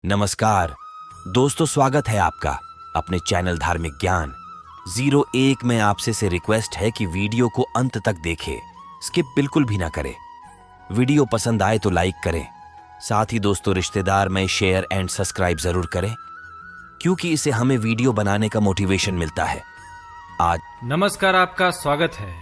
नमस्कार दोस्तों, स्वागत है आपका अपने चैनल धार्मिक ज्ञान 01 में। आपसे से रिक्वेस्ट है कि वीडियो को अंत तक देखें, स्किप बिल्कुल भी ना करें। वीडियो पसंद आए तो लाइक करें, साथ ही दोस्तों रिश्तेदार में शेयर एंड सब्सक्राइब जरूर करें, क्योंकि इससे हमें वीडियो बनाने का मोटिवेशन मिलता है। आज नमस्कार, आपका स्वागत है।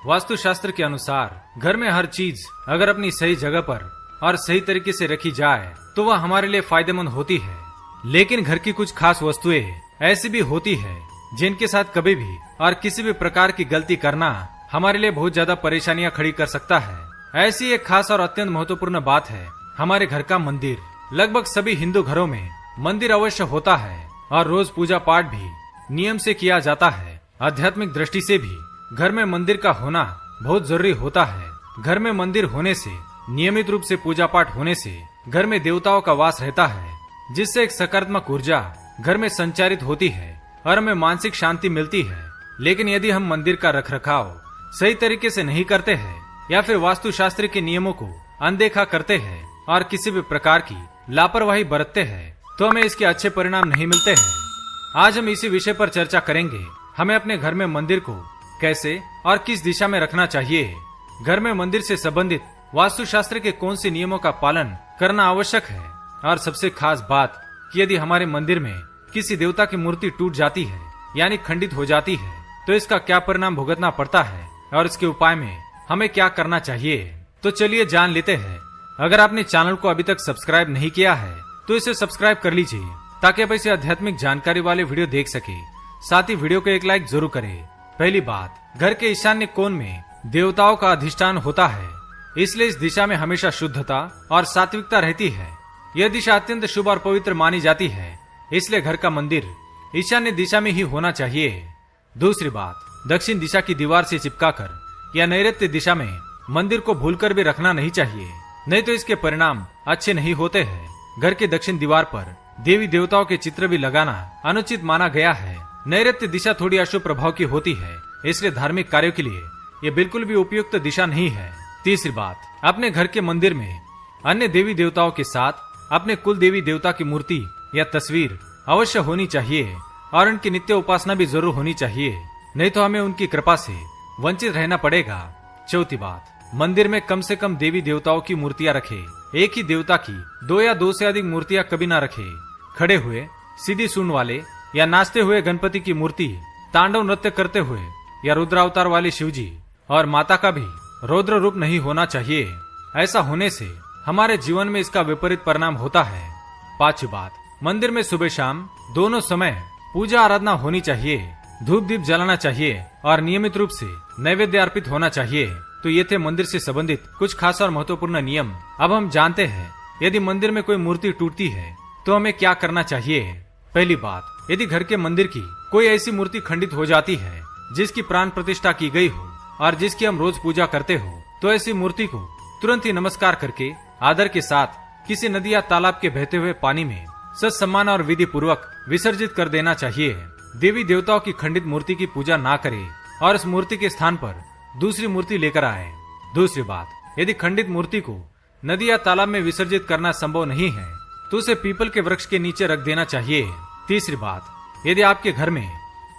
वास्तुशास्त्र के अनुसार घर में हर चीज अगर अपनी सही जगह पर और सही तरीके से रखी जाए तो वह हमारे लिए फायदेमंद होती है। लेकिन घर की कुछ खास वस्तुएं ऐसी भी होती है जिनके साथ कभी भी और किसी भी प्रकार की गलती करना हमारे लिए बहुत ज्यादा परेशानियां खड़ी कर सकता है। ऐसी एक खास और अत्यंत महत्वपूर्ण बात है हमारे घर का मंदिर। लगभग सभी हिंदू घरों में मंदिर अवश्य होता है और रोज पूजा पाठ भी नियम से किया जाता है। आध्यात्मिक दृष्टि से भी घर में मंदिर का होना बहुत जरूरी होता है। घर में मंदिर होने से, नियमित रूप से पूजा पाठ होने से घर में देवताओं का वास रहता है, जिससे एक सकारात्मक ऊर्जा घर में संचारित होती है और हमें मानसिक शांति मिलती है। लेकिन यदि हम मंदिर का रखरखाव सही तरीके से नहीं करते हैं या फिर वास्तुशास्त्र के नियमों को अनदेखा करते हैं और किसी भी प्रकार की लापरवाही बरतते हैं तो हमें इसके अच्छे परिणाम नहीं मिलते हैं। आज हम इसी विषय पर चर्चा करेंगे। हमें अपने घर में मंदिर को कैसे और किस दिशा में रखना चाहिए। घर में मंदिर से संबंधित वास्तुशास्त्र के कौन से नियमों का पालन करना आवश्यक है, और सबसे खास बात कि यदि हमारे मंदिर में किसी देवता की मूर्ति टूट जाती है यानी खंडित हो जाती है तो इसका क्या परिणाम भुगतना पड़ता है और इसके उपाय में हमें क्या करना चाहिए। तो चलिए जान लेते हैं। अगर आपने चैनल को अभी तक सब्सक्राइब नहीं किया है तो इसे सब्सक्राइब कर लीजिए, ताकि आप ऐसे आध्यात्मिक जानकारी वाले वीडियो देख सके। साथ ही वीडियो को एक लाइक जरूर करें। पहली बात, घर के ईशान्य कोण में देवताओं का अधिष्ठान होता है, इसलिए इस दिशा में हमेशा शुद्धता और सात्विकता रहती है। यह दिशा अत्यंत शुभ और पवित्र मानी जाती है, इसलिए घर का मंदिर ईशान्य दिशा में ही होना चाहिए। दूसरी बात, दक्षिण दिशा की दीवार से चिपकाकर या नैऋत्य दिशा में मंदिर को भूलकर भी रखना नहीं चाहिए, नहीं तो इसके परिणाम अच्छे नहीं होते हैं। घर के दक्षिण दीवार पर देवी देवताओं के चित्र भी लगाना अनुचित माना गया है। नैऋत्य दिशा थोड़ी अशुभ प्रभाव की होती है, इसलिए धार्मिक कार्यों के लिए ये बिल्कुल भी उपयुक्त दिशा नहीं है। तीसरी बात, अपने घर के मंदिर में अन्य देवी देवताओं के साथ अपने कुल देवी देवता की मूर्ति या तस्वीर अवश्य होनी चाहिए और उनकी नित्य उपासना भी जरूर होनी चाहिए, नहीं तो हमें उनकी कृपा से वंचित रहना पड़ेगा। चौथी बात, मंदिर में कम से कम देवी देवताओं की मूर्तियां रखे। एक ही देवता की 2 या 2 से अधिक मूर्तियां कभी ना रखे। खड़े हुए, सीधी सूंड वाले या नाचते हुए गणपति की मूर्ति, तांडव नृत्य करते हुए या रुद्रावतार वाले शिवजी और माता का भी रौद्र रूप नहीं होना चाहिए। ऐसा होने से हमारे जीवन में इसका विपरीत परिणाम होता है। पांचवी बात, मंदिर में सुबह शाम दोनों समय पूजा आराधना होनी चाहिए। धूप दीप जलाना चाहिए और नियमित रूप से नैवेद्य अर्पित होना चाहिए। तो ये थे मंदिर से संबंधित कुछ खास और महत्वपूर्ण नियम। अब हम जानते हैं यदि मंदिर में कोई मूर्ति टूटती है तो हमें क्या करना चाहिए। पहली बात, यदि घर के मंदिर की कोई ऐसी मूर्ति खंडित हो जाती है जिसकी प्राण प्रतिष्ठा की गई हो और जिसकी हम रोज पूजा करते हो, तो ऐसी मूर्ति को तुरंत ही नमस्कार करके आदर के साथ किसी नदी या तालाब के बहते हुए पानी में सत्सम्मान और विधि पूर्वक विसर्जित कर देना चाहिए। देवी देवताओं की खंडित मूर्ति की पूजा ना करे और इस मूर्ति के स्थान पर दूसरी मूर्ति लेकर आए। दूसरी बात, यदि खंडित मूर्ति को नदी या तालाब में विसर्जित करना संभव नहीं है तो उसे पीपल के वृक्ष के नीचे रख देना चाहिए। तीसरी बात, यदि आपके घर में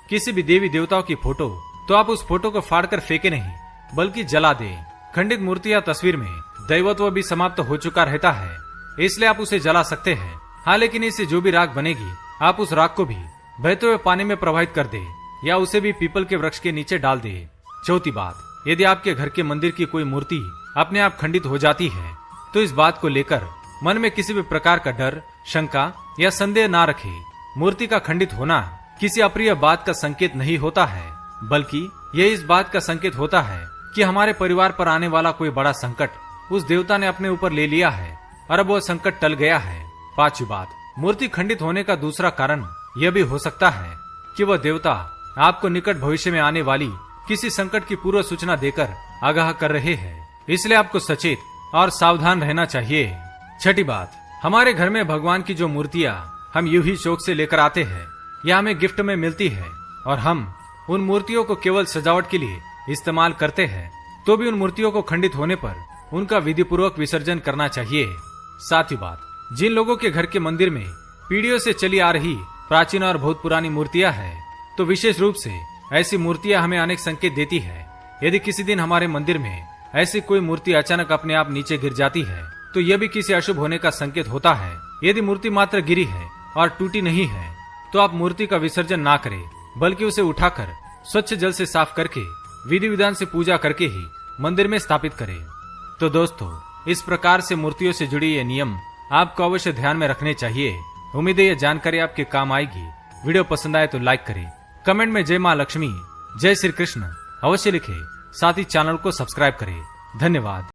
किसी भी देवी देवताओं की फोटो, तो आप उस फोटो को फाड़कर फेंके नहीं बल्कि जला दे। खंडित मूर्ति या तस्वीर में दैवत्व भी समाप्त हो चुका रहता है, इसलिए आप उसे जला सकते हैं। हाँ, लेकिन इससे जो भी राख बनेगी आप उस राख को भी बहते हुए पानी में प्रवाहित कर दे या उसे भी पीपल के वृक्ष के नीचे डाल दे। चौथी बात, यदि आपके घर के मंदिर की कोई मूर्ति अपने आप खंडित हो जाती है तो इस बात को लेकर मन में किसी भी प्रकार का डर, शंका या संदेह ना रखे। मूर्ति का खंडित होना किसी अप्रिय बात का संकेत नहीं होता है, बल्कि यह इस बात का संकेत होता है कि हमारे परिवार पर आने वाला कोई बड़ा संकट उस देवता ने अपने ऊपर ले लिया है और अब वह संकट टल गया है। पांचवी बात, मूर्ति खंडित होने का दूसरा कारण यह भी हो सकता है कि वह देवता आपको निकट भविष्य में आने वाली किसी संकट की पूर्व सूचना देकर आगाह कर रहे हैं, इसलिए आपको सचेत और सावधान रहना चाहिए। छठी बात, हमारे घर में भगवान की जो मूर्तियाँ हम यूं ही शौक से लेकर आते हैं या हमें गिफ्ट में मिलती है और हम उन मूर्तियों को केवल सजावट के लिए इस्तेमाल करते हैं, तो भी उन मूर्तियों को खंडित होने पर उनका विधि पूर्वक विसर्जन करना चाहिए। सातवीं बात, जिन लोगों के घर के मंदिर में पीढ़ियों से चली आ रही प्राचीन और बहुत पुरानी मूर्तियां हैं, तो विशेष रूप से ऐसी मूर्तियां हमें अनेक संकेत देती है। यदि किसी दिन हमारे मंदिर में ऐसी कोई मूर्ति अचानक अपने आप नीचे गिर जाती है, तो यह भी किसी अशुभ होने का संकेत होता है। यदि मूर्ति मात्र गिरी है और टूटी नहीं है, तो आप मूर्ति का विसर्जन ना करें, बल्कि उसे उठाकर स्वच्छ जल से साफ करके विधि विधान से पूजा करके ही मंदिर में स्थापित करें। तो दोस्तों, इस प्रकार से मूर्तियों से जुड़ी ये नियम आपको अवश्य ध्यान में रखने चाहिए। उम्मीद है यह जानकारी आपके काम आएगी। वीडियो पसंद आए तो लाइक करें, कमेंट में जय मां लक्ष्मी, जय श्री कृष्ण अवश्य लिखें, साथ ही चैनल को सब्सक्राइब करें। धन्यवाद।